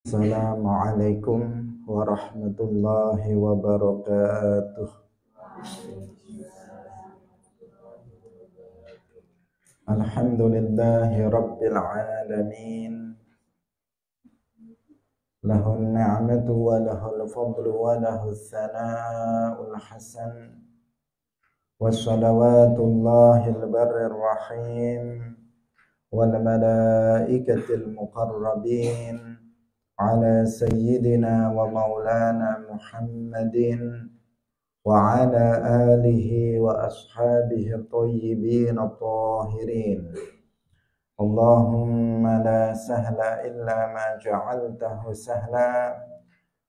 Assalamualaikum warahmatullahi wabarakatuh. Alhamdulillahi rabbil alamin. Lahun ni'matu wa lahul fadlu wa lahus sana'ul hasan. Wassalawatullahil barrir rahim wal malaikatil muqarrabin ala sayyidina wa maulana Muhammadin wa ala alihi wa ashabihi at-tayyibin at-tahirin. Allahumma la sahla illa ma ja'altahu sahla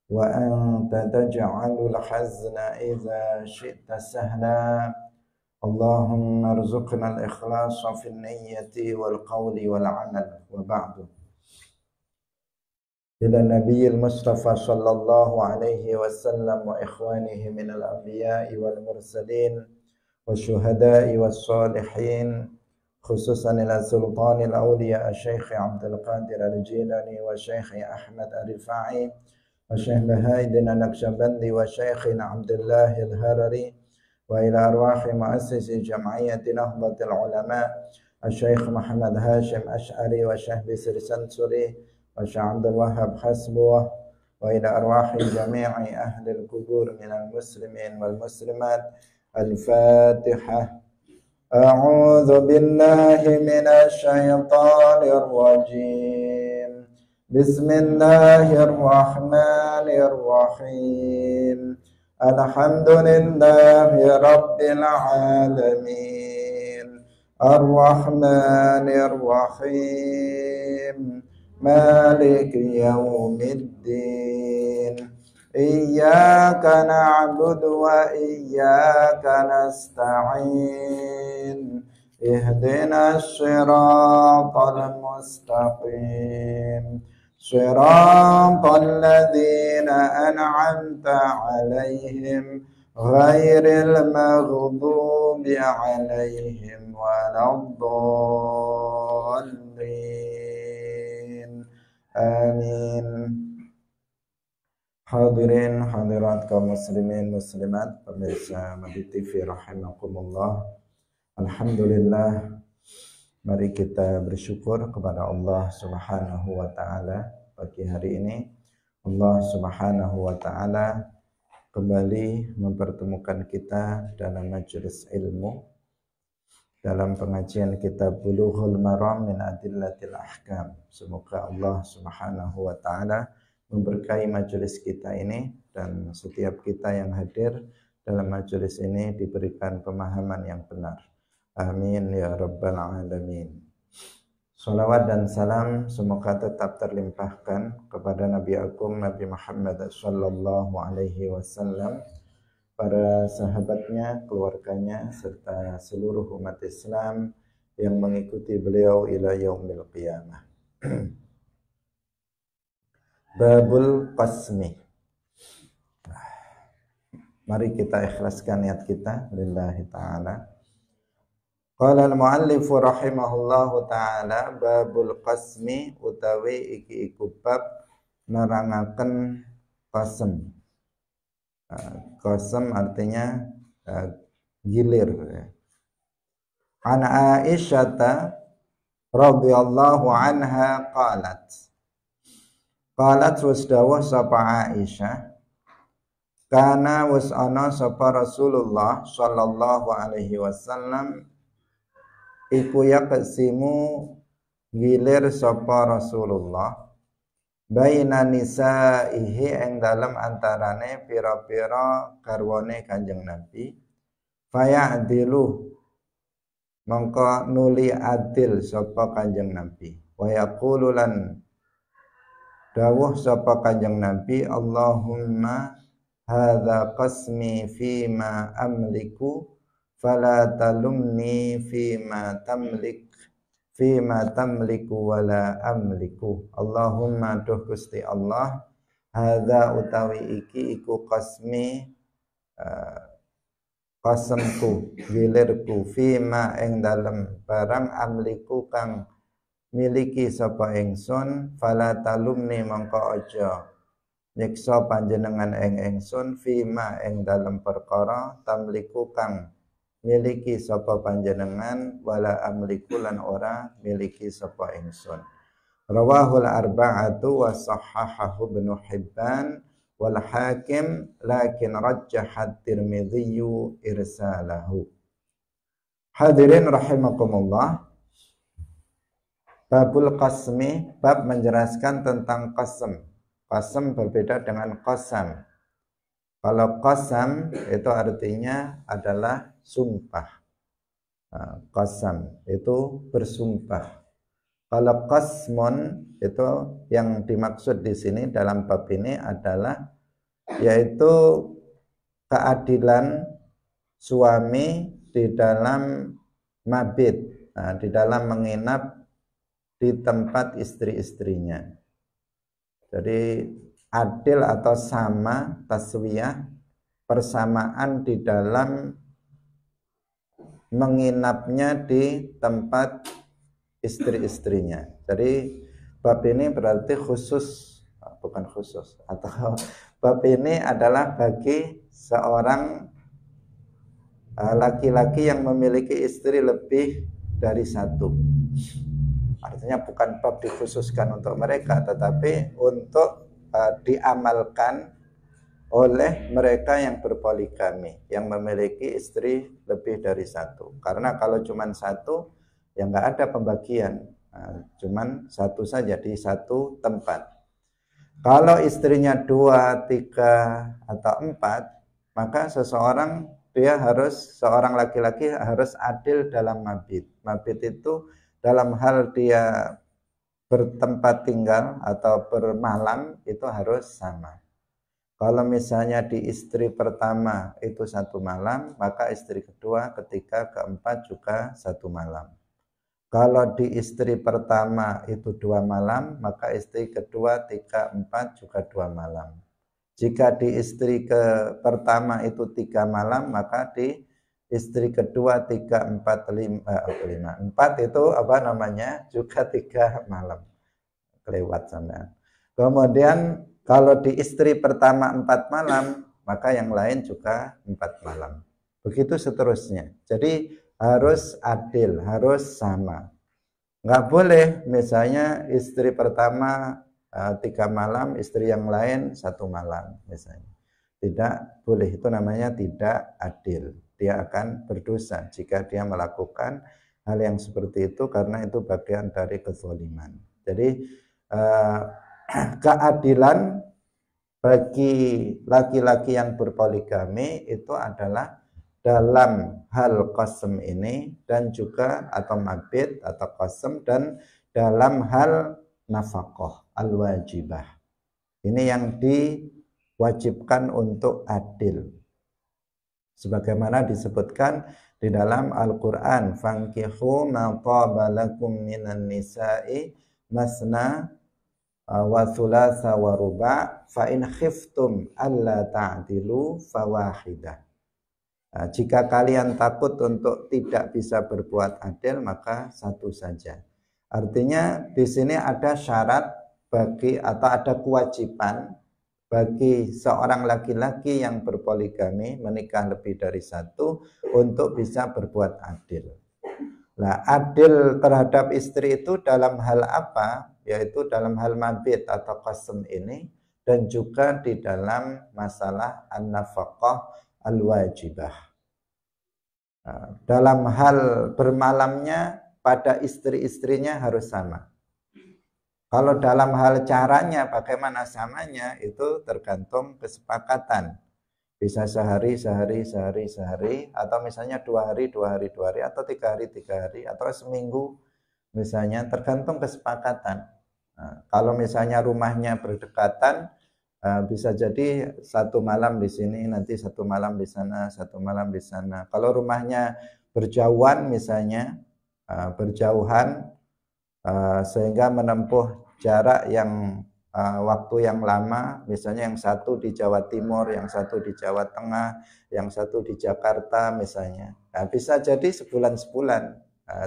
wa anta taj'alul hazna idza syi'ta sahla. Allahumma arzuqna al-ikhlasa fil niyyati wal qawli wal amal wa ba'du. Ila Nabiyil Mustafa sallallahu alaihi wasallam wa ikhwanihi minal anbiya'i wal mursalin wa syuhada'i was salihin, khususan ila sultanil awliya Syekh Abdul Qadir Al-Jilani wa Syekh Ahmad Ar-Rifai wa Syekh Bahaidin An-Naqsyabandi wa Syekh Abdullah Al-Harari wa ila arwahi muassisi jam'iyyati Nahdlatul Ulama Syekh Muhammad Hashim Ash'ari wa Syekh Bisri Sansuri wa Syekh Abdul Wahhab Hasbuh wa ila arwahi jami'i ahli al-qubur minal muslimin wal muslimat. Al-Fatihah. A'udzu billahi minasy syaithanir rajim. Bismillahirrahmanirrahim. Alhamdulillahi rabbil alamin. Ar-Rahmanir Rahim. Maliki yaumiddin. Iyyaka na'budu wa iyyaka nasta'in. Ihdinas siratal mustaqim. Siratal ladzina an'amta 'alaihim ghairil maghdubi 'alaihim waladdallin. Amin. Hadirin hadirat kaum muslimin muslimat pemirsa Madi TV rahimakumullah. Alhamdulillah, mari kita bersyukur kepada Allah Subhanahu wa taala pagi hari ini. Allah Subhanahu wa taala kembali mempertemukan kita dalam majelis ilmu, dalam pengajian kitab Bulughul Maram min Adillatil Ahkam. Semoga Allah Subhanahu wa taala memberkahi majelis kita ini dan setiap kita yang hadir dalam majelis ini diberikan pemahaman yang benar. Amin ya rabbal alamin. Salawat dan salam semoga tetap terlimpahkan kepada Nabi Agung Nabi Muhammad sallallahu alaihi wasallam, para sahabatnya, keluarganya, serta seluruh umat Islam yang mengikuti beliau ila yaumil qiyamah. Babul Qasmi. Mari kita ikhlaskan niat kita lillahi ta'ala. Qala al-muallif rahimahullahu ta'ala, babul qasmi utawi iki iku bab nerangaken qasem. Qasem artinya gilir. An Aisyata radhiyallahu anha qalat wasdawah sapa Aisyah, kana was ana sapa Rasulullah sallallahu alaihi wasallam iku yaqsimu gilir sapa Rasulullah baina nisaihi ing dalem antarane pira-pira garwane Kanjeng Nabi, faya'dilu mongko nuli adil sapa Kanjeng Nabi, wa yaqulu lan dawuh sapa Kanjeng Nabi, Allahumma hadza qasmi fima amliku fala talumni fima tamliku wala amliku. Allahumma duh Gusti Allah, hadza utawi iki iku qasmi qasemku gilirku fima ing dalem barang amliku kang miliki sapa ingsun fala talumni mongko aja nyiksa panjenengan ing ingsun fima ing dalem perkara tamliku kang miliki sapa panjenengan wala amliku lan ora miliki sapa ingsun. Rawahul arba'atu wa sahahahu Ibnu Hibban wal Hakim lakin rajjahat Tirmidzi irsalahu. Hadirin rahimakumullah. Babul qasmi, bab menjelaskan tentang qasam. Qasam berbeda dengan qasam. Kalau qasam itu artinya adalah sumpah. Qasam itu bersumpah. Kalau qasmun itu yang dimaksud di sini dalam bab ini adalah yaitu keadilan suami di dalam mabit, di dalam menginap di tempat istri-istrinya. Jadi adil atau sama, taswiyah, persamaan di dalam menginapnya di tempat istri-istrinya. Jadi bab ini berarti khusus, bukan khusus, atau bab ini adalah bagi seorang laki-laki yang memiliki istri lebih dari satu. Artinya bukan bab dikhususkan untuk mereka, tetapi untuk diamalkan oleh mereka yang berpoligami, yang memiliki istri lebih dari satu. Karena kalau cuma satu, ya nggak ada pembagian, cuman satu saja di satu tempat. Kalau istrinya 2, 3, atau 4, maka seorang laki-laki harus adil dalam mabit. Mabit itu dalam hal dia bertempat tinggal atau bermalam itu harus sama. Kalau misalnya di istri pertama itu 1 malam, maka istri kedua, ketiga, keempat juga 1 malam. Kalau di istri pertama itu 2 malam, maka istri kedua, 3, 4 juga 2 malam. Jika di istri pertama itu 3 malam, maka di istri kedua 3, 4, 5. 4 itu juga 3 malam. Kelewat sampean. Kemudian kalau di istri pertama 4 malam, maka yang lain juga 4 malam. Begitu seterusnya. Jadi harus adil, harus sama. Nggak boleh misalnya istri pertama 3 malam, istri yang lain 1 malam misalnya. Tidak boleh, itu namanya tidak adil. Dia akan berdosa jika dia melakukan hal yang seperti itu, karena itu bagian dari kezaliman. Jadi keadilan bagi laki-laki yang berpoligami itu adalah dalam hal qasam ini, dan juga atau mabit atau qasam, dan dalam hal nafkah al-wajibah. Ini yang diwajibkan untuk adil. Sebagaimana disebutkan di dalam Al-Qur'an, fankihu ma taba lakum minan nisa'i masna wa thulatha wa ruba' fa in khiftum alla ta'dilu fawahidah. Jika kalian takut untuk tidak bisa berbuat adil, maka 1 saja. Artinya di sini ada syarat atau ada kewajiban bagi seorang laki-laki yang berpoligami, menikah lebih dari 1, untuk bisa berbuat adil. Nah, adil terhadap istri itu dalam hal apa? Yaitu dalam hal mabit atau qasam ini, dan juga di dalam masalah an-nafaqah al-wajibah. Dalam hal bermalamnya pada istri-istrinya harus sama. Kalau dalam hal caranya bagaimana samanya, itu tergantung kesepakatan. Bisa sehari, atau misalnya 2 hari, atau 3 hari, atau seminggu misalnya, tergantung kesepakatan. Kalau misalnya rumahnya berdekatan, bisa jadi 1 malam di sini, nanti 1 malam di sana, 1 malam di sana. Kalau rumahnya berjauhan misalnya, berjauhan sehingga menempuh jarak yang waktu yang lama, misalnya yang 1 di Jawa Timur, yang 1 di Jawa Tengah, yang 1 di Jakarta misalnya. Nah, bisa jadi sebulan-sebulan.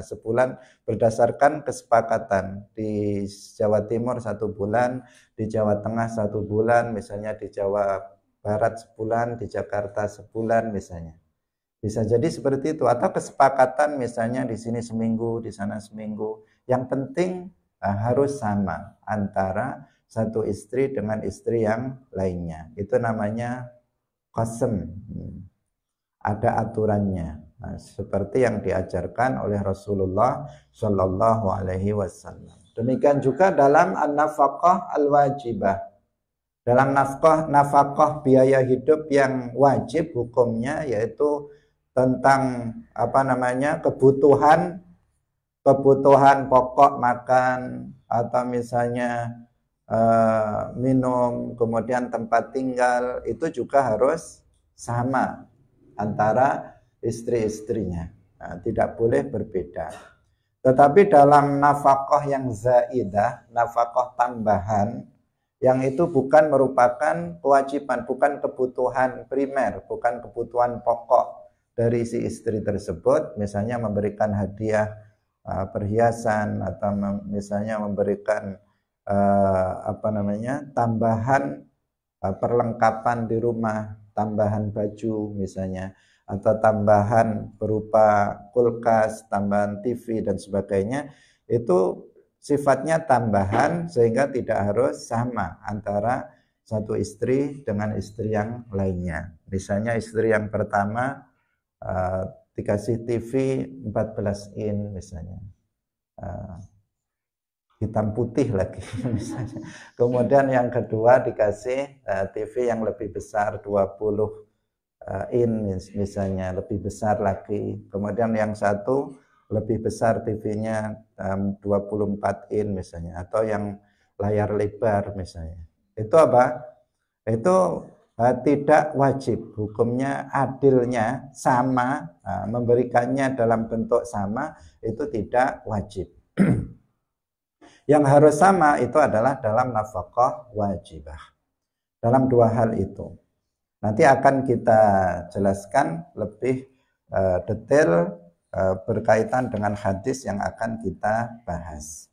sebulan berdasarkan kesepakatan. Di Jawa Timur 1 bulan, di Jawa Tengah 1 bulan, misalnya di Jawa Barat sebulan, di Jakarta sebulan misalnya. Bisa jadi seperti itu, atau kesepakatan misalnya di sini seminggu, di sana seminggu. Yang penting harus sama antara satu istri dengan istri yang lainnya. Itu namanya qasam. Ada aturannya. Nah, seperti yang diajarkan oleh Rasulullah Shallallahu Alaihi Wasallam. Demikian juga dalam an-nafaqah al-wajibah. Dalam nafkah biaya hidup yang wajib hukumnya yaitu tentang kebutuhan pokok makan atau misalnya minum, kemudian tempat tinggal, itu juga harus sama antara istri-istrinya. Nah, tidak boleh berbeda. Tetapi dalam nafkah yang zaidah, nafkah tambahan, yang itu bukan merupakan kewajiban, bukan kebutuhan primer, bukan kebutuhan pokok dari si istri tersebut, misalnya memberikan hadiah perhiasan atau misalnya memberikan tambahan perlengkapan di rumah, tambahan baju misalnya, atau tambahan berupa kulkas, tambahan TV dan sebagainya, itu sifatnya tambahan sehingga tidak harus sama antara satu istri dengan istri yang lainnya. Misalnya istri yang pertama dikasih TV 14 in misalnya, hitam putih lagi misalnya. Kemudian yang kedua dikasih TV yang lebih besar 20 in misalnya, lebih besar lagi. Kemudian yang satu lebih besar TV-nya 24 in misalnya, atau yang layar lebar misalnya. Itu apa? Itu tidak wajib, hukumnya adilnya sama, memberikannya dalam bentuk sama itu tidak wajib. Yang harus sama itu adalah dalam nafkah wajibah. Dalam 2 hal itu. Nanti akan kita jelaskan lebih detail berkaitan dengan hadis yang akan kita bahas.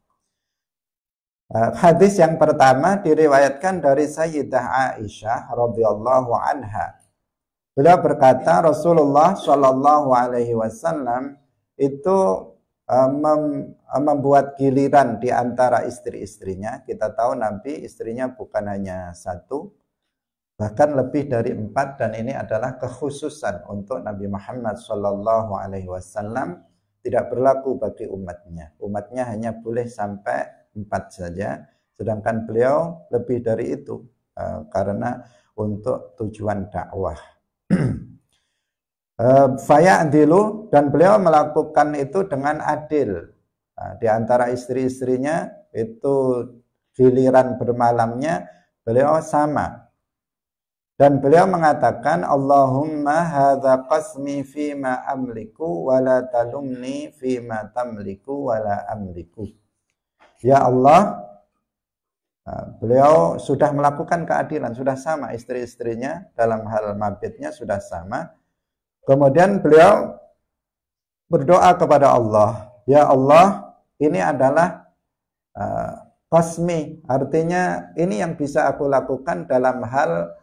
Hadis yang pertama diriwayatkan dari Sayyidah Aisyah radhiyallahu anha. Beliau berkata, Rasulullah Shallallahu Alaihi Wasallam itu membuat giliran di antara istri-istrinya. Kita tahu Nabi istrinya bukan hanya 1, bahkan lebih dari 4, dan ini adalah kekhususan untuk Nabi Muhammad Shallallahu Alaihi Wasallam, tidak berlaku bagi umatnya. Umatnya hanya boleh sampai 4 saja, sedangkan beliau lebih dari itu karena untuk tujuan dakwah. Faya'dilu, dan beliau melakukan itu dengan adil. Di antara istri-istrinya itu giliran bermalamnya beliau sama. Dan beliau mengatakan, Allahumma hadza qasmi fima amliku wa la talumni fima tamliku wa la amliku. Ya Allah, beliau sudah melakukan keadilan, sudah sama istri-istrinya dalam hal mabitnya sudah sama. Kemudian beliau berdoa kepada Allah, ya Allah, ini adalah qasmi, artinya ini yang bisa aku lakukan dalam hal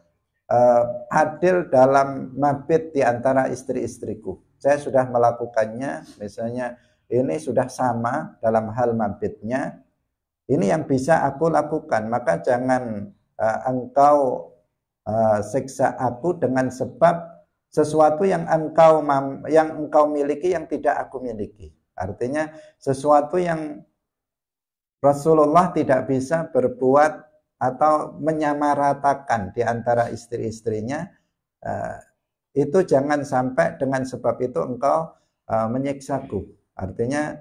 adil dalam mabit di antara istri-istriku. Saya sudah melakukannya, misalnya ini sudah sama dalam hal mabitnya, ini yang bisa aku lakukan, maka jangan engkau siksa aku dengan sebab sesuatu yang engkau miliki yang tidak aku miliki. Artinya sesuatu yang Rasulullah tidak bisa berbuat atau menyamaratakan di antara istri-istrinya, itu jangan sampai dengan sebab itu engkau menyiksaku. Artinya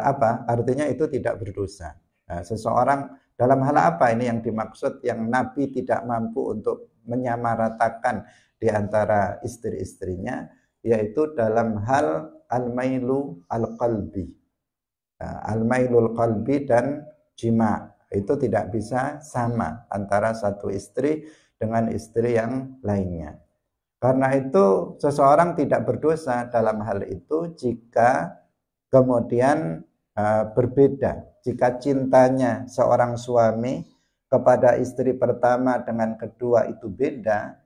apa? Artinya itu tidak berdosa. Seseorang dalam hal apa ini yang dimaksud yang Nabi tidak mampu untuk menyamaratakan di antara istri-istrinya, yaitu dalam hal al-mailu al-qalbi. Al-mailul qalbi dan jima' itu tidak bisa sama antara satu istri dengan istri yang lainnya. Karena itu seseorang tidak berdosa dalam hal itu jika kemudian berbeda. Jika cintanya seorang suami kepada istri pertama dengan kedua itu beda,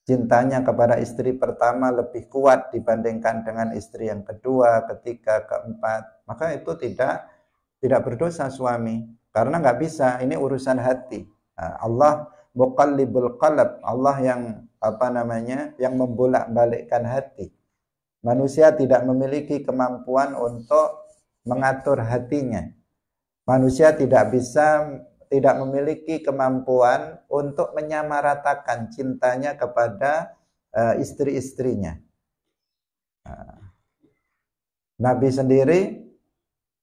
cintanya kepada istri pertama lebih kuat dibandingkan dengan istri yang kedua, ketiga, keempat, maka itu tidak berdosa suami, karena nggak bisa, ini urusan hati. Allah muqallibul qalb, Allah yang yang membolak-balikkan hati. Manusia tidak memiliki kemampuan untuk mengatur hatinya. Manusia tidak memiliki kemampuan untuk menyamaratakan cintanya kepada istri-istrinya. Nabi sendiri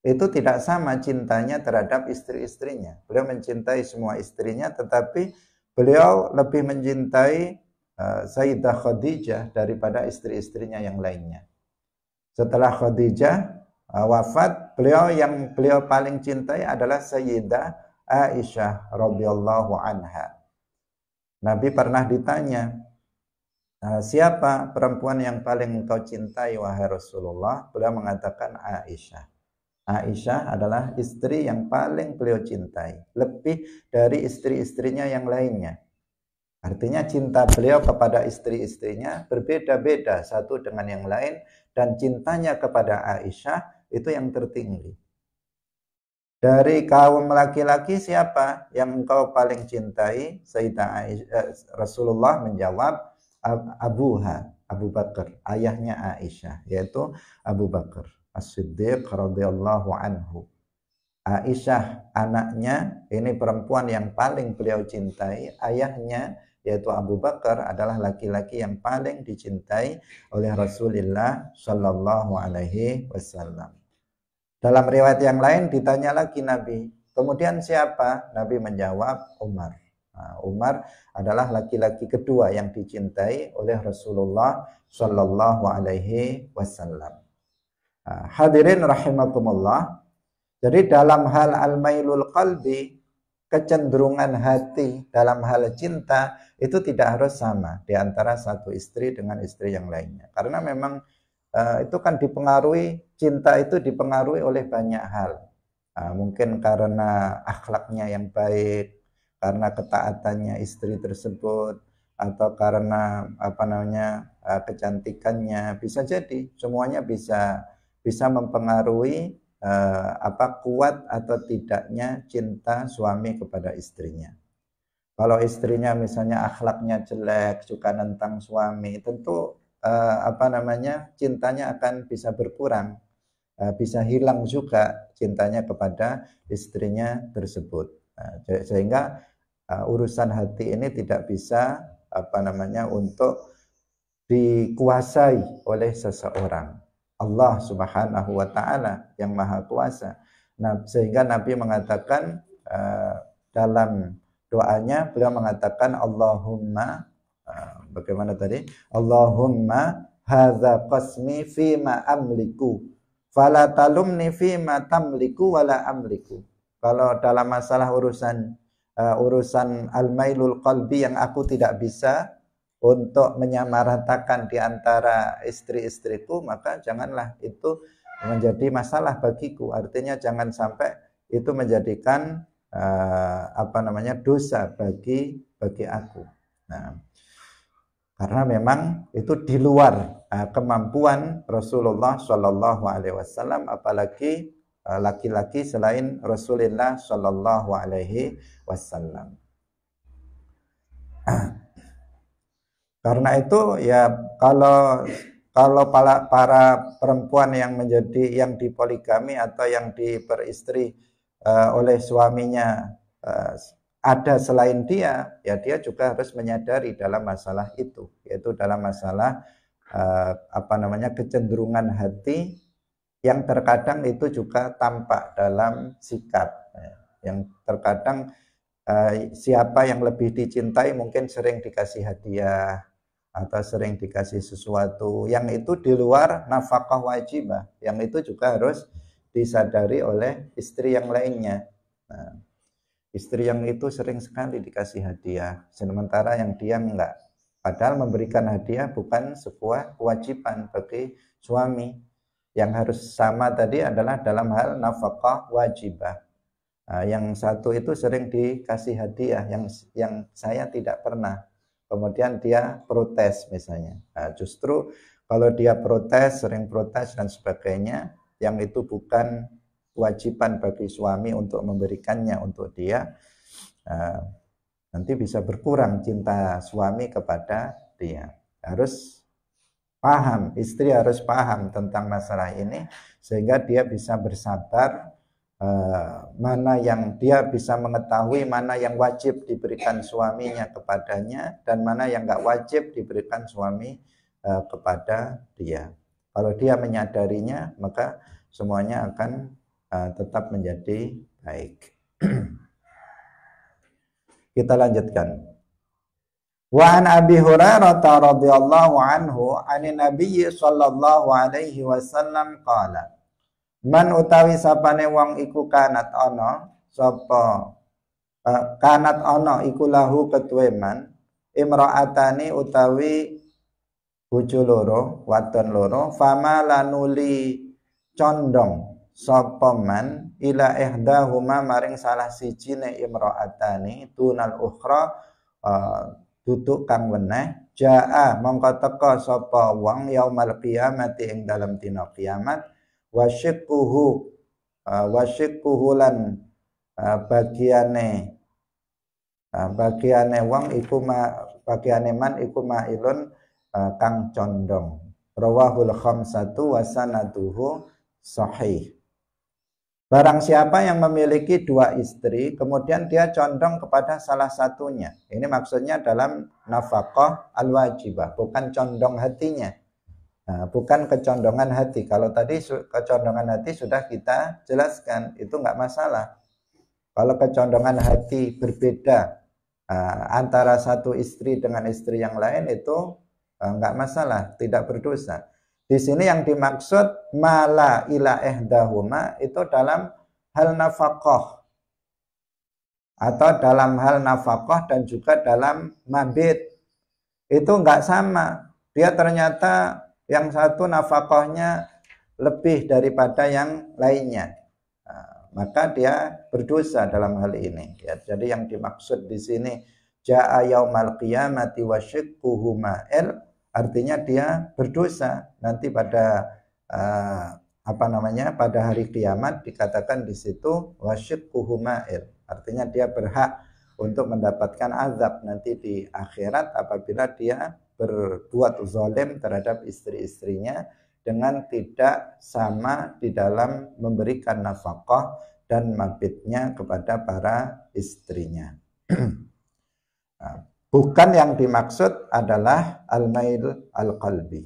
itu tidak sama cintanya terhadap istri-istrinya. Beliau mencintai semua istrinya, tetapi beliau lebih mencintai Sayyidah Khadijah daripada istri-istrinya yang lainnya. Setelah Khadijah wafat, yang beliau paling cintai adalah Sayyidah Aisyah radhiyallahu anha. Nabi pernah ditanya, siapa perempuan yang paling engkau cintai wahai Rasulullah? Beliau mengatakan Aisyah. Aisyah adalah istri yang paling beliau cintai, lebih dari istri-istrinya yang lainnya. Artinya cinta beliau kepada istri-istrinya berbeda-beda satu dengan yang lain, dan cintanya kepada Aisyah itu yang tertinggi. Dari kaum laki-laki siapa yang engkau paling cintai? Sayyidah Aisyah, Rasulullah menjawab Abu Bakar, ayahnya Aisyah, yaitu Abu Bakar As-Siddiq radhiyallahu anhu. Aisyah anaknya, ini perempuan yang paling beliau cintai. Ayahnya yaitu Abu Bakar adalah laki-laki yang paling dicintai oleh Rasulullah Shallallahu Alaihi Wasallam. Dalam riwayat yang lain ditanya lagi Nabi, kemudian siapa? Nabi menjawab Umar. Umar adalah laki-laki kedua yang dicintai oleh Rasulullah Shallallahu Alaihi Wasallam. Hadirin rahimakumullah. Jadi dalam hal al-mailul qalbi, kecenderungan hati dalam hal cinta itu tidak harus sama di antara satu istri dengan istri yang lainnya. Karena memang itu kan cinta itu dipengaruhi oleh banyak hal. Mungkin karena akhlaknya yang baik, karena ketaatannya istri tersebut, atau karena kecantikannya, bisa jadi semuanya bisa mempengaruhi kuat atau tidaknya cinta suami kepada istrinya. Kalau istrinya misalnya akhlaknya jelek, suka nentang suami, tentu cintanya akan bisa berkurang, bisa hilang juga cintanya kepada istrinya tersebut. Sehingga urusan hati ini tidak bisa untuk dikuasai oleh seseorang. Allah Subhanahu wa Ta'ala yang Maha Kuasa. Nah, sehingga Nabi mengatakan dalam doanya, beliau mengatakan Allahumma, bagaimana tadi? Allahumma hadza qasmi fima amliku fala talumni fima tamliku wala amliku. Kalau dalam masalah urusan al-mailul qalbi yang aku tidak bisa untuk menyamaratakan di antara istri-istriku, maka janganlah itu menjadi masalah bagiku. Artinya jangan sampai itu menjadikan dosa bagi aku. Nah, karena memang itu di luar kemampuan Rasulullah Shallallahu Alaihi Wasallam, apalagi laki-laki selain Rasulullah Shallallahu Alaihi Wasallam. Karena itu ya kalau para perempuan yang dipoligami atau yang diperistri oleh suaminya ada selain dia, ya dia juga harus menyadari dalam masalah itu, yaitu dalam masalah kecenderungan hati yang terkadang itu juga tampak dalam sikap, yang terkadang siapa yang lebih dicintai mungkin sering dikasih hadiah atau sering dikasih sesuatu yang itu di luar nafkah wajibah, yang itu juga harus disadari oleh istri yang lainnya. Nah, istri yang itu sering sekali dikasih hadiah, sementara yang dia enggak. Padahal memberikan hadiah bukan sebuah kewajiban bagi suami. Yang harus sama tadi adalah dalam hal nafkah wajibah. Yang satu itu sering dikasih hadiah, yang saya tidak pernah. Kemudian dia protes misalnya. Justru kalau dia protes, sering protes dan sebagainya, yang itu bukan kewajiban bagi suami untuk memberikannya untuk dia, nanti bisa berkurang cinta suami kepada dia. Harus paham, istri harus paham tentang masalah ini sehingga dia bisa bersabar, mana yang dia bisa mengetahui mana yang wajib diberikan suaminya kepadanya dan mana yang nggak wajib diberikan suami kepada dia. Kalau dia menyadarinya, maka semuanya akan tetap menjadi baik. Kita lanjutkan. Wa an Abi Hurairah radhiyallahu anhu anin Nabi sallallahu alaihi wasallam qala man utawi sapane wong iku kanat ana sapa kanat ana iku lahu ketuwe man imra'atani utawi bojo loro wadon loro fama lanuli condong sapa man ila ihdahuma maring salah sijine imra'atani tunal ukhra duduk kang weneh jaa mongko teka sapa wong yaumal qiyamati ing dalem dina kiamat wasyikuhu lan bagiane wong iku bagiane man iku mailun kang condong. Rawahul khamsatu wa sanaduhu sahih. Barang siapa yang memiliki dua istri, kemudian dia condong kepada salah satunya. Ini maksudnya dalam nafkah al-wajibah, bukan condong hatinya. Bukan kecondongan hati. Kalau tadi kecondongan hati sudah kita jelaskan, itu nggak masalah. Kalau kecondongan hati berbeda antara satu istri dengan istri yang lain, itu nggak masalah, tidak berdosa. Di sini yang dimaksud mala ila ihdahuma itu dalam hal nafkah atau dalam hal nafkah dan juga dalam mabit. Itu enggak sama. Dia ternyata yang satu nafkahnya lebih daripada yang lainnya. Maka dia berdosa dalam hal ini. Ya, jadi yang dimaksud di sini jaa yaumal qiyamati wa shiqquhu ma'il, artinya dia berdosa nanti pada pada hari kiamat dikatakan di situ wasyiquhu ma'il, artinya dia berhak untuk mendapatkan azab nanti di akhirat apabila dia berbuat zalim terhadap istri-istrinya dengan tidak sama di dalam memberikan nafkah dan mabitnya kepada para istrinya. Bukan yang dimaksud adalah al-mail al-qalbi.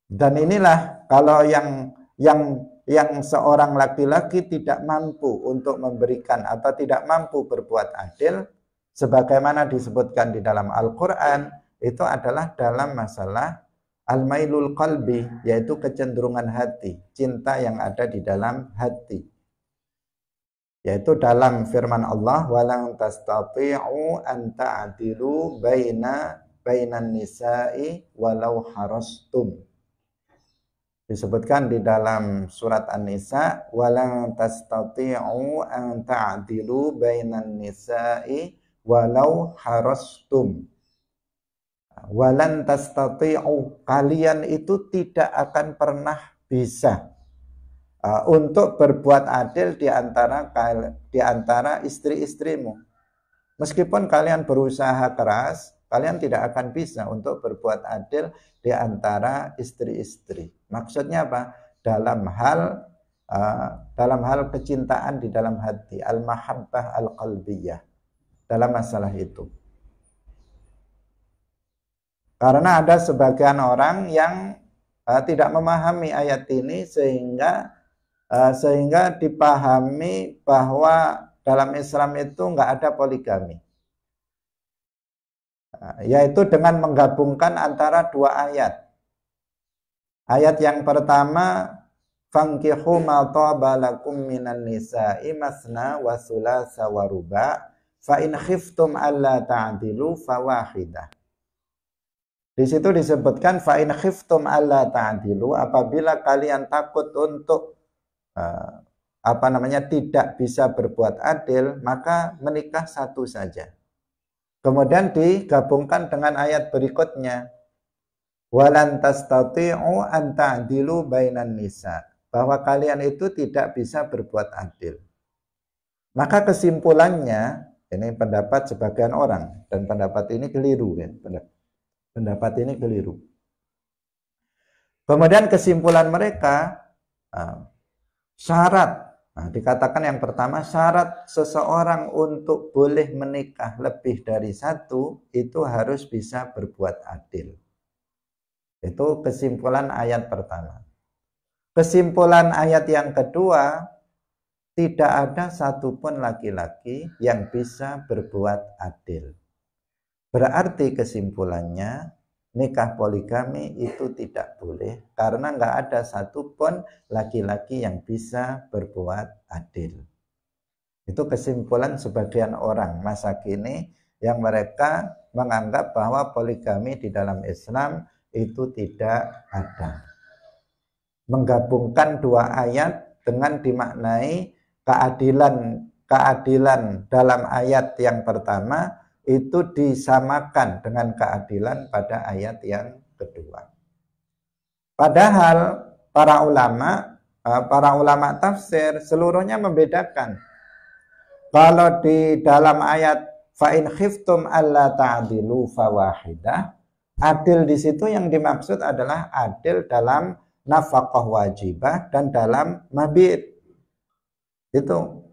Dan inilah kalau yang seorang laki-laki tidak mampu untuk memberikan atau tidak mampu berbuat adil, sebagaimana disebutkan di dalam Al-Quran, itu adalah dalam masalah al-mailul qalbi, yaitu kecenderungan hati, cinta yang ada di dalam hati. Yaitu dalam firman Allah walang tastati'u an ta'dilu bainan nisa'i walau harastum. Disebutkan di dalam surat An-Nisa walang tastati'u an ta'dilu bainan nisa'i walau harastum. Walan tastati'u, kalian itu tidak akan pernah bisa untuk berbuat adil di antara istri-istrimu. Meskipun kalian berusaha keras, kalian tidak akan bisa untuk berbuat adil di antara istri-istri. Maksudnya apa? Dalam hal kecintaan di dalam hati, al-mahabbah al-qalbiyah, dalam masalah itu. Karena ada sebagian orang yang tidak memahami ayat ini sehingga dipahami bahwa dalam Islam itu nggak ada poligami, yaitu dengan menggabungkan antara dua ayat. Ayat yang pertama, fankihu ma taba lakum minan nisa'i masna wa thulatha wa ruba' fa in khiftum alla ta'dilu fawahidah. Di situ disebutkan fa in khiftum alla ta'dilu, apabila kalian takut untuk tidak bisa berbuat adil, maka menikah satu saja. Kemudian digabungkan dengan ayat berikutnya, walan tastati'u an ta'dilu bainan nisa, bahwa kalian itu tidak bisa berbuat adil. Maka kesimpulannya, ini pendapat sebagian orang, dan pendapat ini keliru ya, pendapat ini keliru. Kemudian kesimpulan mereka, syarat, dikatakan yang pertama, syarat seseorang untuk boleh menikah lebih dari satu, itu harus bisa berbuat adil. Itu kesimpulan ayat pertama. Kesimpulan ayat yang kedua, tidak ada satupun laki-laki yang bisa berbuat adil. Berarti kesimpulannya, nikah poligami itu tidak boleh, karena nggak ada satupun laki-laki yang bisa berbuat adil. Itu kesimpulan sebagian orang masa kini yang mereka menganggap bahwa poligami di dalam Islam itu tidak ada. Menggabungkan dua ayat dengan dimaknai keadilan dalam ayat yang pertama itu disamakan dengan keadilan pada ayat yang kedua. Padahal para ulama tafsir seluruhnya membedakan. Kalau di dalam ayat fa in khiftum alla ta'dilu fawahidah, adil di situ yang dimaksud adalah adil dalam nafkah wajibah dan dalam mabit. Itu.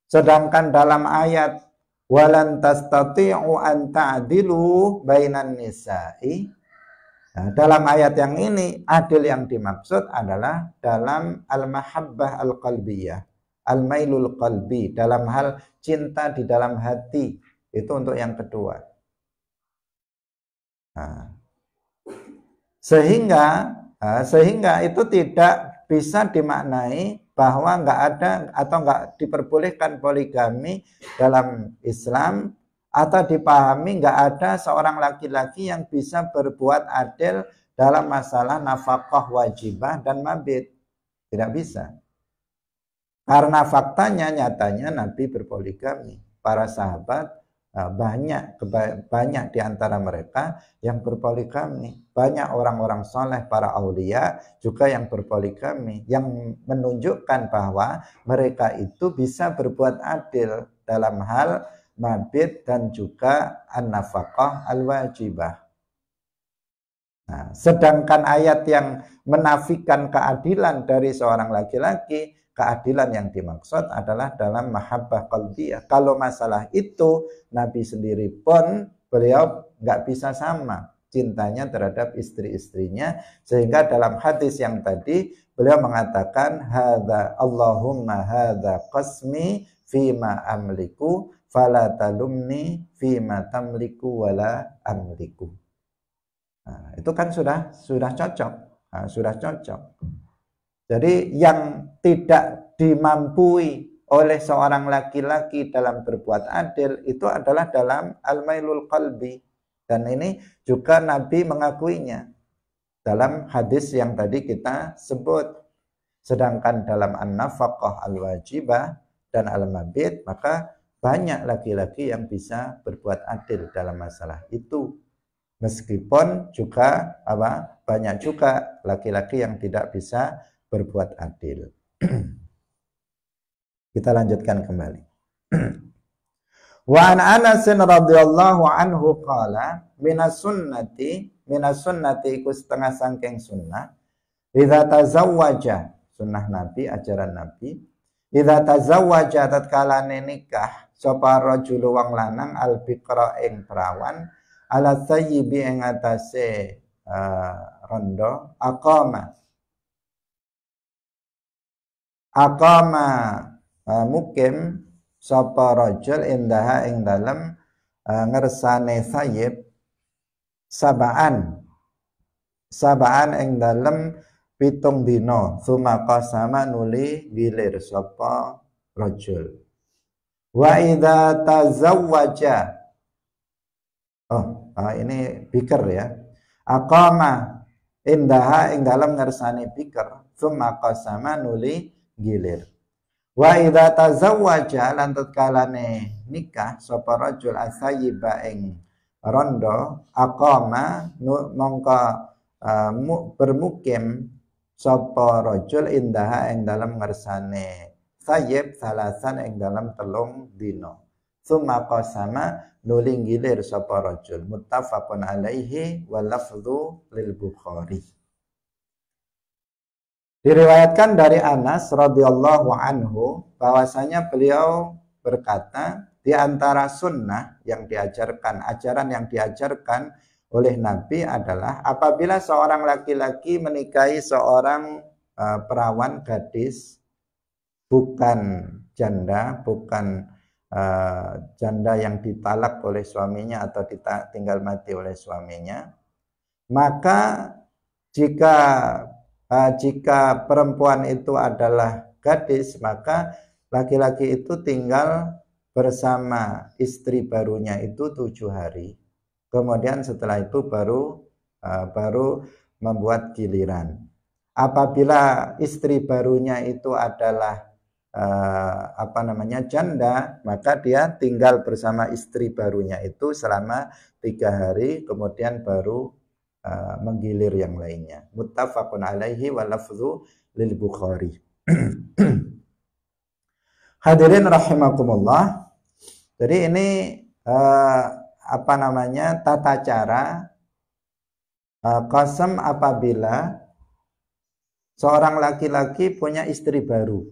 Sedangkan dalam ayat walan tastati'u an ta'dilu bainan nisa'i, dalam ayat yang ini adil yang dimaksud adalah dalam al-mahabbah al-qalbiyah, al-mailul qalbi, dalam hal cinta di dalam hati. Itu untuk yang kedua. Sehingga itu tidak bisa dimaknai bahwa nggak ada atau nggak diperbolehkan poligami dalam Islam, atau dipahami nggak ada seorang laki-laki yang bisa berbuat adil dalam masalah nafkah wajibah dan mabit. Tidak bisa. Karena faktanya, nyatanya Nabi berpoligami. Para sahabat banyak di antara mereka yang berpoligami. Banyak orang-orang soleh, para aulia juga yang berpoligami, yang menunjukkan bahwa mereka itu bisa berbuat adil dalam hal mabit dan juga an-nafaqah al-wajibah. Nah, sedangkan ayat yang menafikan keadilan dari seorang laki-laki, keadilan yang dimaksud adalah dalam mahabbah qalbiyah. Kalau masalah itu, Nabi sendiri pun beliau nggak bisa sama cintanya terhadap istri-istrinya, sehingga dalam hadis yang tadi beliau mengatakan Allahumma hadza qasmi fima amliku fala talumni fima tamliku wala amliku. Nah, itu kan sudah cocok. Sudah cocok. Jadi yang tidak dimampui oleh seorang laki-laki dalam berbuat adil itu adalah dalam al-mailul qalbi. Dan ini juga Nabi mengakuinya dalam hadis yang tadi kita sebut. Sedangkan dalam an-nafaqah al-wajibah dan al-mabit, maka banyak laki-laki yang bisa berbuat adil dalam masalah itu. Meskipun juga banyak juga laki-laki yang tidak bisa berbuat adil. Kita lanjutkan kembali. Wa an Anas radhiyallahu anhu qala minas sunnati iku setengah sangking sunnah, idza tazawwaja, sunnah Nabi, ajaran Nabi, idza tazawwaja tatkala nikah sapa rajul wong lanang al bikra ing perawan ala sayyibi ing atase rondo aqama mukim sapa rajul indaha ing dalem ngersane sayyib sabaan ing dalem 7 dina suma qasama nuli gilir sapa rajul wa idza tazawwaja ini bikr ya, aqama indaha ing dalam ngersane bikr summa qasama nuli gilir. Wa idza tazawwaja lan tatkalane nikah sapa rajul asayyiba ing rondo aqama mongko bermukim sapa rajul indaha ing dalam ngersane sayyib salasan ing dalam telung dino. Summa qasama nuli gilir sapa rajul. Muttafaqun alaihi wa lafdhu lil Bukhari. Diriwayatkan dari Anas radhiyallahu anhu bahwasanya beliau berkata, di antara sunnah yang diajarkan, ajaran yang diajarkan oleh Nabi adalah apabila seorang laki-laki menikahi seorang perawan gadis, bukan janda, bukan janda yang ditalak oleh suaminya atau tinggal mati oleh suaminya, maka jika perempuan itu adalah gadis, maka laki-laki itu tinggal bersama istri barunya itu 7 hari. Kemudian setelah itu baru membuat giliran. Apabila istri barunya itu adalah janda, maka dia tinggal bersama istri barunya itu selama 3 hari, kemudian baru menggilir yang lainnya. Muttafaqun alaihi wa lafdhu lil Bukhari. Hadirin rahimakumullah. Jadi ini tata cara qasam apabila seorang laki-laki punya istri baru.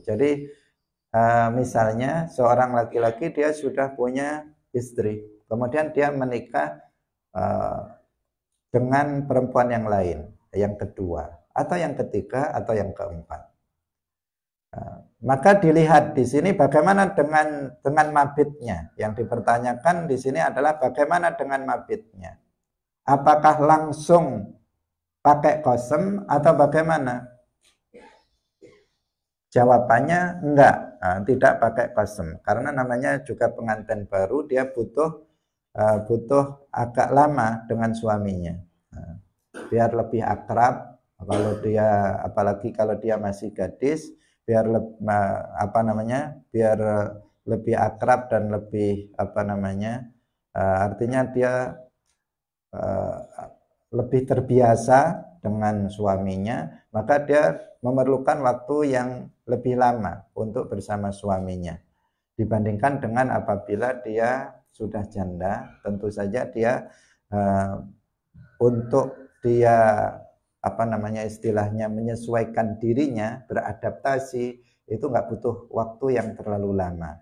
Jadi misalnya seorang laki-laki dia sudah punya istri, kemudian dia menikah dengan perempuan yang lain, yang kedua, atau yang ketiga, atau yang keempat. Maka dilihat di sini bagaimana dengan mabitnya. Yang dipertanyakan di sini adalah bagaimana dengan mabitnya. Apakah langsung pakai qasam atau bagaimana? Jawabannya enggak, tidak pakai qasam, karena namanya juga pengantin baru, dia butuh agak lama dengan suaminya, biar lebih akrab. Apalagi kalau dia masih gadis, biar lebih akrab dan lebih artinya dia lebih terbiasa dengan suaminya, maka dia memerlukan waktu yang lebih lama untuk bersama suaminya dibandingkan dengan apabila dia sudah janda. Tentu saja dia untuk dia istilahnya menyesuaikan dirinya, beradaptasi, itu nggak butuh waktu yang terlalu lama.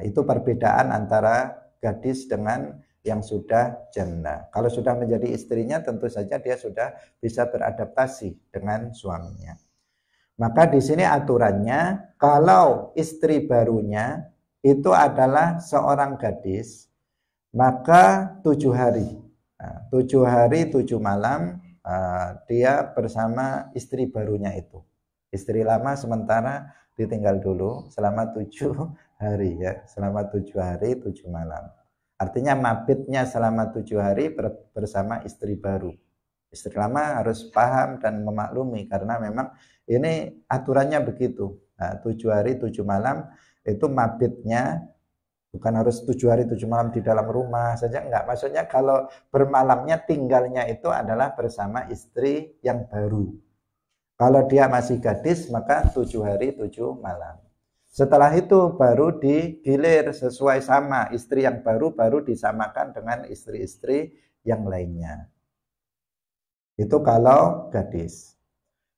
Itu perbedaan antara gadis dengan yang sudah janda. Kalau sudah menjadi istrinya, tentu saja dia sudah bisa beradaptasi dengan suaminya. Maka di sini aturannya, kalau istri barunya itu adalah seorang gadis, maka 7 hari. 7 hari 7 malam dia bersama istri barunya itu. Istri lama sementara ditinggal dulu selama 7 hari ya, selama 7 hari 7 malam. Artinya mabitnya selama 7 hari bersama istri baru. Istri lama harus paham dan memaklumi karena memang ini aturannya begitu. 7 hari 7 malam itu mabitnya. Bukan harus 7 hari 7 malam di dalam rumah saja, enggak. Maksudnya kalau bermalamnya, tinggalnya itu adalah bersama istri yang baru. Kalau dia masih gadis, maka 7 hari 7 malam. Setelah itu baru digilir sesuai sama istri yang baru disamakan dengan istri-istri yang lainnya. Itu kalau gadis.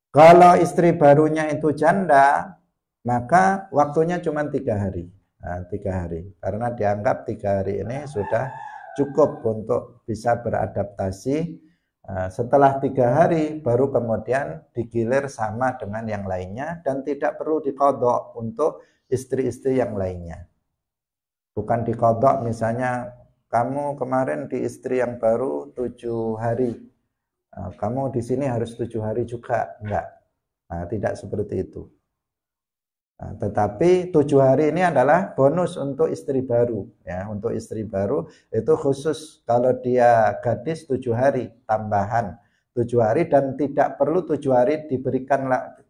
Kalau istri barunya itu janda, maka waktunya cuma 3 hari. 3 hari, karena dianggap 3 hari ini sudah cukup untuk bisa beradaptasi. Setelah 3 hari baru kemudian digilir sama dengan yang lainnya dan tidak perlu diqadha untuk istri-istri yang lainnya. Bukan diqadha misalnya kamu kemarin di istri yang baru 7 hari, kamu di sini harus 7 hari juga, enggak. Tidak seperti itu. Nah, tetapi 7 hari ini adalah bonus untuk istri baru, ya. Untuk istri baru itu khusus kalau dia gadis 7 hari tambahan 7 hari, dan tidak perlu 7 hari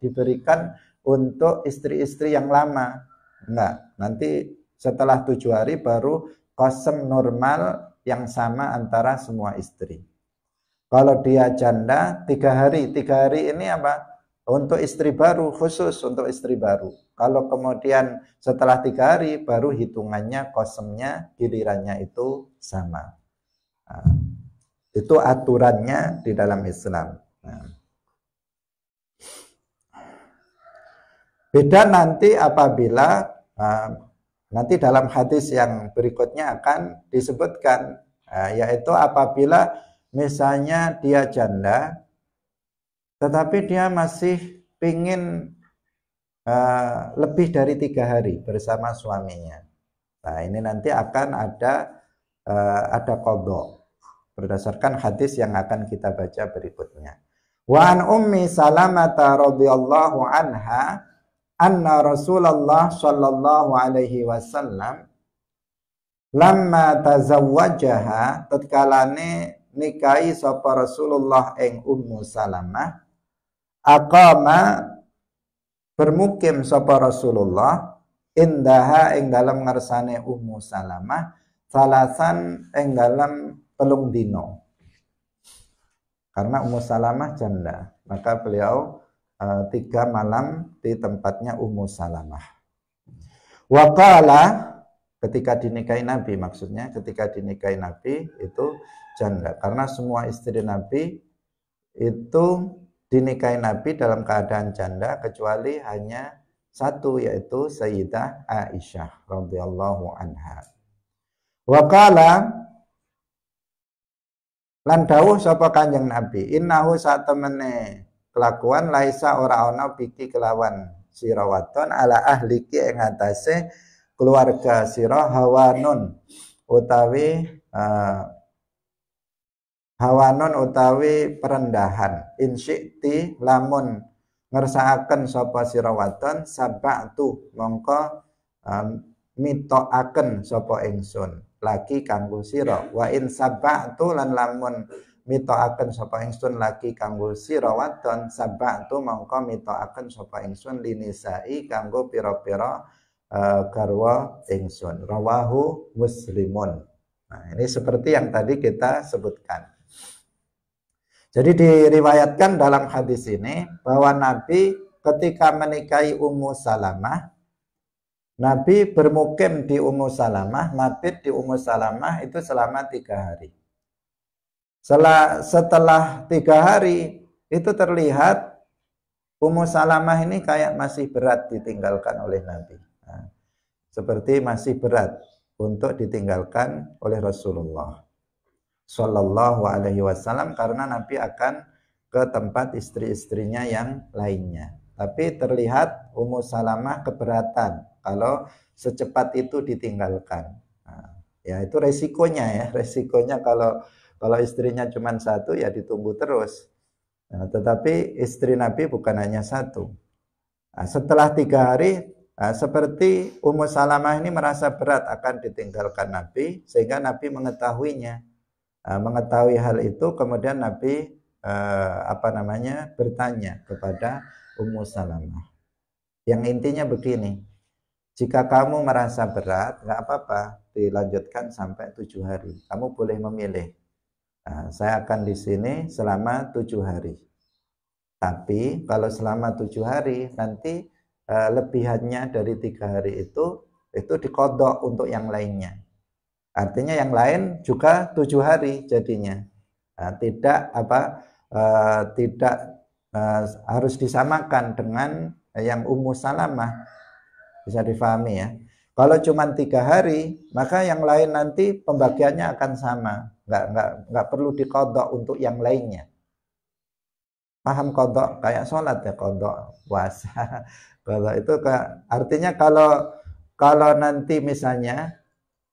diberikan untuk istri-istri yang lama. Enggak, nanti setelah 7 hari baru qasam normal yang sama antara semua istri. Kalau dia janda 3 hari, 3 hari ini apa? Untuk istri baru, khusus untuk istri baru. Kalau kemudian setelah 3 hari baru hitungannya qasamnya gilirannya itu sama. Nah, itu aturannya di dalam Islam. Nah, beda nanti apabila nanti dalam hadis yang berikutnya akan disebutkan, yaitu apabila misalnya dia janda tetapi dia masih ingin lebih dari 3 hari bersama suaminya. Nah, ini nanti akan ada qadha berdasarkan hadis yang akan kita baca berikutnya. Wa an Ummi Salamah radhiyallahu anha anna Rasulullah sallallahu alaihi wasallam lamma tazawwajaha, tatkalane nikahi sapa Rasulullah ing Ummu Salamah, aqama bermukim sapa Rasulullah indaha ing dalam ngarsane Ummu Salamah salasan ing dalam 3 dino. Karena Ummu Salamah janda, maka beliau 3 malam di tempatnya Ummu Salamah. Wa qala, ketika dinikahi Nabi, maksudnya ketika dinikahi Nabi itu janda, karena semua istri Nabi itu dinikahi Nabi dalam keadaan janda kecuali hanya 1, yaitu Sayyidah Aisyah radhiyallahu anha. Wa qala, lan dawuh sapa Kanjeng Nabi, innahu satemene kelakuan laisa ora ana biki kelawan sira wadon ala ahliki ing atase keluarga sira hawanun utawi perendahan, insyikti lamun ngersakaken sapa sira wadon sabatu mongko mitokaken sapa ingsun lagi kanggo sira, wa in sabatu lan lamun mitokaken sapa ingsun lagi kanggo sira wadon sabatu mongko mitokaken sapa ingsun linisai kanggo pira-pira garwa ingsun. Rawahu Muslimun. Nah, ini seperti yang tadi kita sebutkan. Jadi diriwayatkan dalam hadis ini bahwa Nabi ketika menikahi Ummu Salamah, Nabi bermukim di Ummu Salamah, mabit di Ummu Salamah itu selama 3 hari. Setelah 3 hari itu terlihat Ummu Salamah ini kayak masih berat ditinggalkan oleh Nabi. Nah, seperti masih berat untuk ditinggalkan oleh Rasulullah Sallallahu alaihi wasallam, karena Nabi akan ke tempat istri-istrinya yang lainnya. Tapi terlihat Ummu Salamah keberatan kalau secepat itu ditinggalkan. Nah, ya itu resikonya ya, resikonya kalau istrinya cuma 1 ya ditunggu terus. Nah, tetapi istri Nabi bukan hanya 1. Nah, setelah 3 hari, seperti Ummu Salamah ini merasa berat akan ditinggalkan Nabi, sehingga Nabi mengetahuinya. Mengetahui hal itu, kemudian Nabi bertanya kepada Ummu Salamah. Yang intinya begini, jika kamu merasa berat, nggak apa-apa, dilanjutkan sampai 7 hari. Kamu boleh memilih. Saya akan di sini selama 7 hari. Tapi kalau selama 7 hari, nanti lebihannya dari 3 hari itu dikodok untuk yang lainnya. Artinya yang lain juga 7 hari jadinya. Tidak harus disamakan dengan yang Ummu Salamah. Bisa difahami ya. Kalau cuma 3 hari, maka yang lain nanti pembagiannya akan sama. Nggak perlu dikodok untuk yang lainnya. Paham kodok? Kayak sholat ya, kodok puasa. Kodok itu artinya kalau nanti misalnya,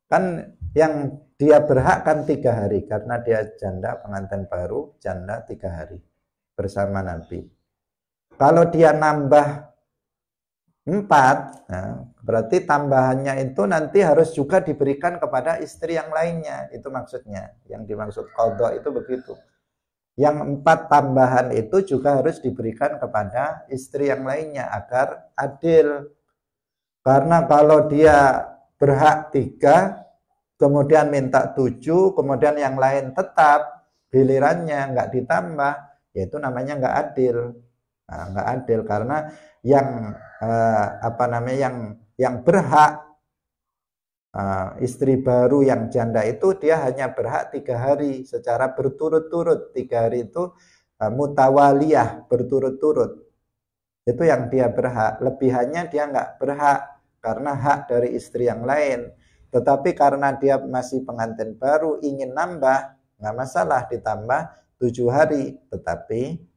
kan yang dia berhak kan 3 hari, karena dia janda pengantin baru, janda 3 hari bersama Nabi. Kalau dia nambah 4. Nah, berarti tambahannya itu nanti harus juga diberikan kepada istri yang lainnya. Itu maksudnya. Yang dimaksud qadha itu begitu. Yang 4 tambahan itu juga harus diberikan kepada istri yang lainnya agar adil. Karena kalau dia berhak 3, kemudian minta 7, kemudian yang lain tetap gilirannya nggak ditambah, yaitu namanya nggak adil. Nah, nggak adil karena yang yang berhak istri baru yang janda itu dia hanya berhak 3 hari secara berturut-turut. 3 hari itu mutawaliyah, berturut-turut. Itu yang dia berhak. Lebihannya dia nggak berhak karena hak dari istri yang lain. Tetapi karena dia masih pengantin baru ingin nambah, nggak masalah ditambah 7 hari. Tetapi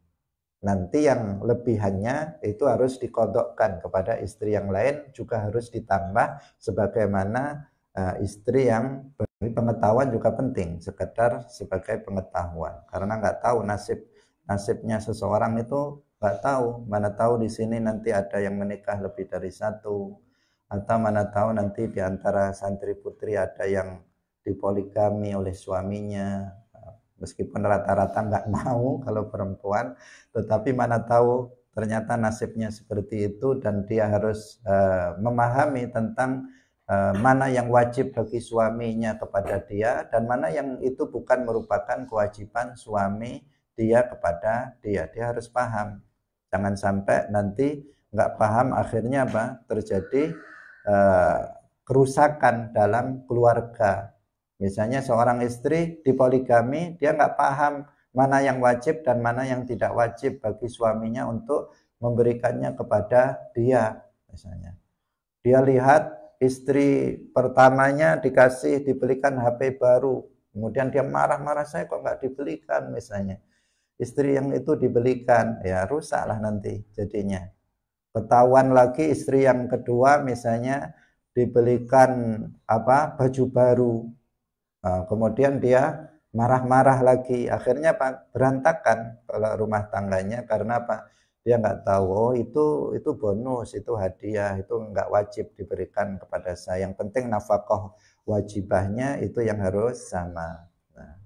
nanti yang lebihannya itu harus dikodokkan kepada istri yang lain, juga harus ditambah sebagaimana istri yang pengetahuan juga penting, sekedar sebagai pengetahuan. Karena nggak tahu nasibnya seseorang itu, nggak tahu. Mana tahu di sini nanti ada yang menikah lebih dari 1, atau mana tahu nanti di antara santri putri ada yang dipoligami oleh suaminya. Meskipun rata-rata nggak mau kalau perempuan, tetapi mana tahu ternyata nasibnya seperti itu dan dia harus memahami tentang mana yang wajib bagi suaminya kepada dia dan mana yang itu bukan merupakan kewajiban suami dia kepada dia. Dia harus paham. Jangan sampai nanti nggak paham akhirnya apa? Terjadi kerusakan dalam keluarga. Misalnya seorang istri dipoligami, dia nggak paham mana yang wajib dan mana yang tidak wajib bagi suaminya untuk memberikannya kepada dia. Misalnya, dia lihat istri pertamanya dibelikan HP baru, kemudian dia marah-marah, saya kok nggak dibelikan, misalnya. Istri yang itu dibelikan, ya rusaklah nanti jadinya. Ketahuan lagi istri yang kedua misalnya dibelikan baju baru. Kemudian dia marah-marah lagi, akhirnya berantakan kalau rumah tangganya. Karena dia nggak tahu, oh itu bonus, itu hadiah, itu nggak wajib diberikan kepada saya. Yang penting nafkah wajibahnya itu yang harus sama,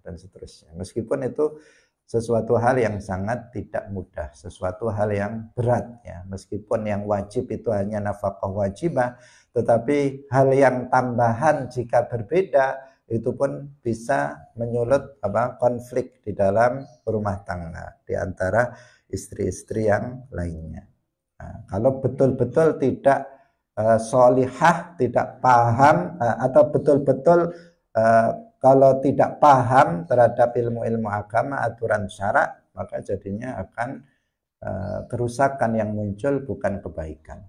dan seterusnya. Meskipun itu sesuatu hal yang sangat tidak mudah, sesuatu hal yang berat ya. Meskipun yang wajib itu hanya nafkah wajibah, tetapi hal yang tambahan jika berbeda itu pun bisa menyulut konflik di dalam rumah tangga di antara istri-istri yang lainnya. Nah, kalau betul-betul tidak solihah, tidak paham, atau betul-betul kalau tidak paham terhadap ilmu-ilmu agama, aturan syarak, maka jadinya akan kerusakan yang muncul, bukan kebaikan.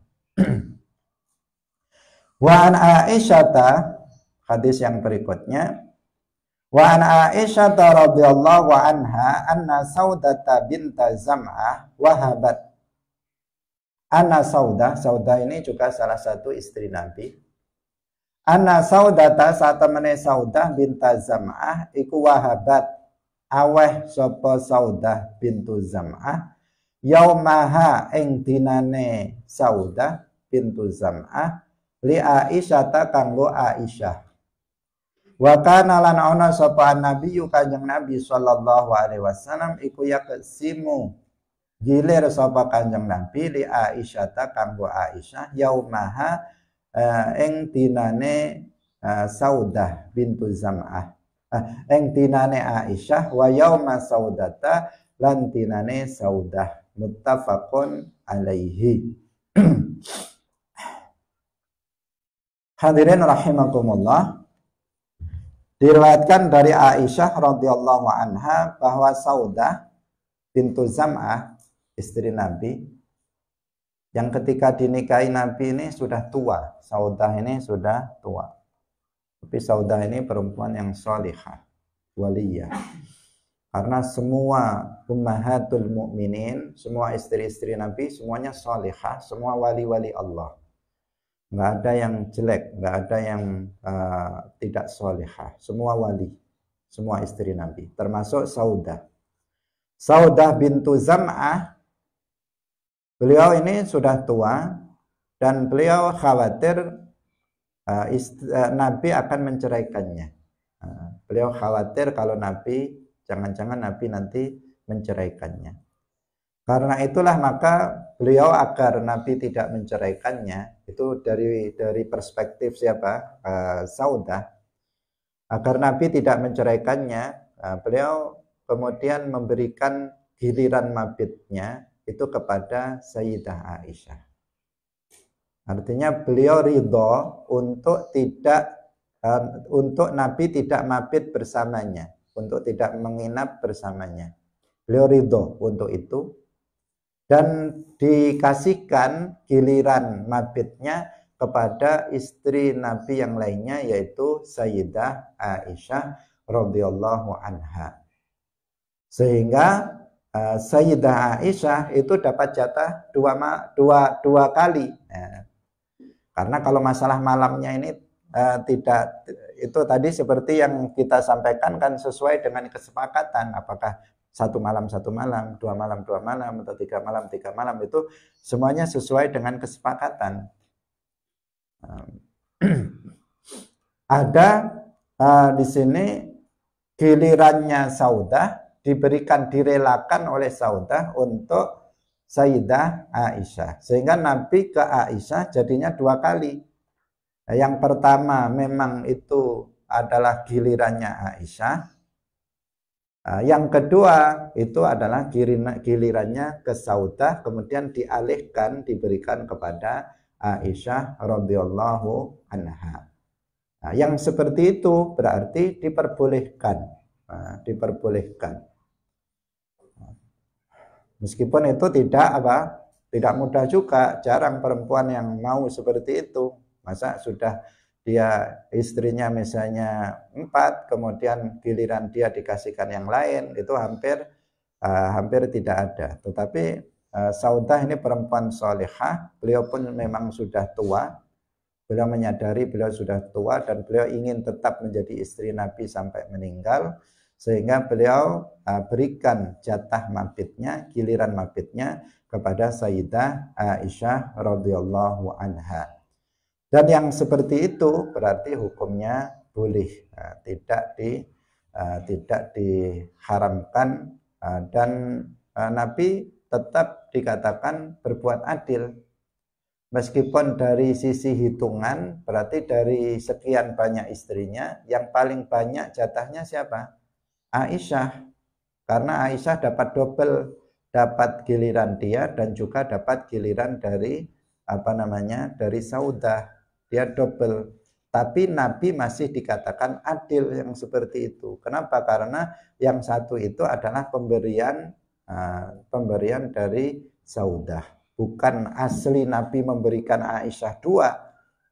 Wa an Aisyata, hadis yang berikutnya, wa an Aisyah radhiyallahu anha anna Saudata binta Zam'ah wahabat. Anna Saudah ini juga salah satu istri Nabi. Anna Saudata saat temene Saudah binta Zam'ah iku wahabat aweh sapa Saudah bintu Zam'ah yaumaha ing dinane Saudah bintu Zam'ah li Aisyata kanggo Aisyah. Wa kana lan ana sapa Nabi Kanjeng Nabi sallallahu alaihi wasallam iku yaksimu gilir sapa Kanjeng Nabi li Aisyata kanggo Aisyah yaumaha ing dinane Saudah bintu Zam'ah ing dinane Aisyah wa yauma Saudata lan dinane Saudah, muttafaqun alaihi. Hadirin rahimakumullah, diriwayatkan dari Aisyah radhiyallahu anha bahwa Saudah bintu Zam'ah, istri Nabi, yang ketika dinikahi Nabi ini sudah tua. Saudah ini sudah tua. Tapi Saudah ini perempuan yang salihah, waliyah. Karena semua ummahatul mukminin, semua istri-istri Nabi, semuanya salihah, semua wali-wali Allah. Nggak ada yang jelek, nggak ada yang tidak salihah. Semua wali, semua istri Nabi, termasuk Saudah. Saudah bintu Zam'ah, beliau ini sudah tua, dan beliau khawatir Nabi akan menceraikannya. Beliau khawatir kalau Nabi, jangan-jangan Nabi nanti menceraikannya. Karena itulah maka beliau agar Nabi tidak menceraikannya, itu dari perspektif siapa? Saudah. Agar Nabi tidak menceraikannya, beliau kemudian memberikan giliran mabitnya itu kepada Sayyidah Aisyah. Artinya beliau ridho untuk Nabi tidak mabit bersamanya, untuk tidak menginap bersamanya. Beliau ridho untuk itu. Dan dikasihkan giliran mabitnya kepada istri Nabi yang lainnya, yaitu Sayyidah Aisyah radhiyallahu anha. Sehingga Sayyidah Aisyah itu dapat jatah dua kali. Karena kalau masalah malamnya ini tidak, itu tadi seperti yang kita sampaikan kan sesuai dengan kesepakatan, apakah 1 malam 1 malam, 2 malam 2 malam, atau 3 malam 3 malam, itu semuanya sesuai dengan kesepakatan. Ada di sini gilirannya Saudah diberikan, direlakan oleh Saudah untuk Sayyidah Aisyah, sehingga Nabi ke Aisyah jadinya 2 kali. Yang pertama memang itu adalah gilirannya Aisyah. Yang kedua itu adalah gilirannya ke Saudah, kemudian dialihkan, diberikan kepada Aisyah radhiyallahu anha. Yang seperti itu berarti diperbolehkan, diperbolehkan. Meskipun itu tidak mudah juga, jarang perempuan yang mau seperti itu. Masa sudah dia istrinya misalnya 4, kemudian giliran dia dikasihkan yang lain, itu hampir tidak ada. Tetapi Saudah ini perempuan solehah, beliau pun memang sudah tua, beliau menyadari beliau sudah tua dan beliau ingin tetap menjadi istri Nabi sampai meninggal, sehingga beliau berikan jatah mabitnya, giliran mabitnya kepada Sayyidah Aisyah radhiyallahu anha. Dan yang seperti itu berarti hukumnya boleh, tidak diharamkan, dan Nabi tetap dikatakan berbuat adil. Meskipun dari sisi hitungan berarti dari sekian banyak istrinya yang paling banyak jatahnya siapa? Aisyah. Karena Aisyah dapat double, dapat giliran dia dan juga dapat giliran dari dari Saudah. Dia double, tapi Nabi masih dikatakan adil yang seperti itu. Kenapa? Karena yang satu itu adalah pemberian dari Saudah, bukan asli Nabi memberikan Aisyah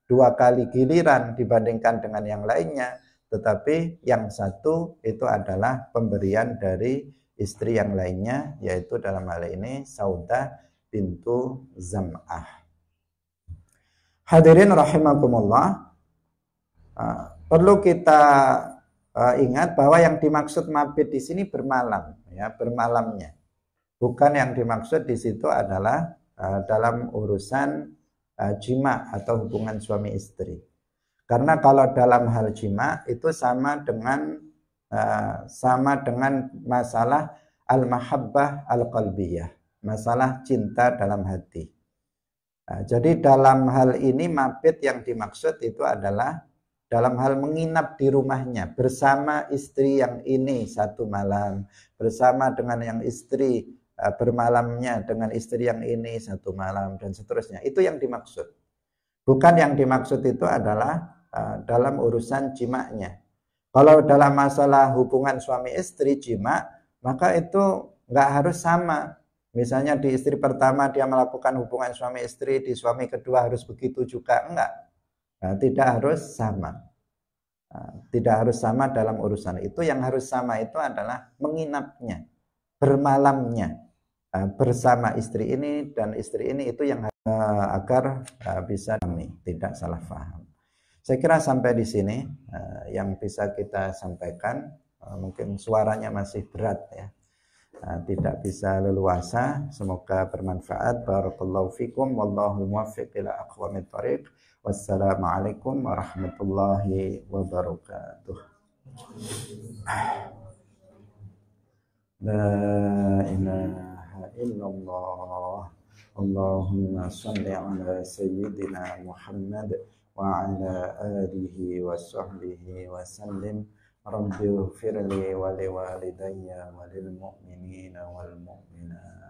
dua kali giliran dibandingkan dengan yang lainnya, tetapi yang satu itu adalah pemberian dari istri yang lainnya, yaitu dalam hal ini Saudah bintu Zam'ah. Hadirin rahimakumullah, perlu kita ingat bahwa yang dimaksud mabit di sini bermalam, ya, bermalamnya. Bukan yang dimaksud di situ adalah dalam urusan jima atau hubungan suami istri. Karena kalau dalam hal jima itu sama dengan masalah al-mahabbah al-qalbiyah, masalah cinta dalam hati. Jadi dalam hal ini mabit yang dimaksud itu adalah dalam hal menginap di rumahnya bersama istri yang ini 1 malam, bersama dengan yang istri bermalamnya dengan istri yang ini 1 malam, dan seterusnya. Itu yang dimaksud. Bukan yang dimaksud itu adalah dalam urusan jimaknya. Kalau dalam masalah hubungan suami istri jima, maka itu nggak harus sama. Misalnya di istri pertama dia melakukan hubungan suami istri, di suami kedua harus begitu juga, enggak. Tidak harus sama. Tidak harus sama dalam urusan itu. Yang harus sama itu adalah menginapnya, bermalamnya bersama istri ini dan istri ini, itu yang agar bisa kami tidak salah paham. Saya kira sampai di sini yang bisa kita sampaikan. Mungkin suaranya masih berat ya. tidak bisa leluasa. Semoga bermanfaat. Barakallahu fikum wallahu muwaffiq ila aqwamit thoriq. Wassalamualaikum warahmatullahi wabarakatuh. La ilaha illallah. Allahumma salli ala sayyidina Muhammad wa ala alihi wa sahbihi wa sallim. Rabbi ighfirli wa liwalidayya wa lil mu'minina wal mu'minat.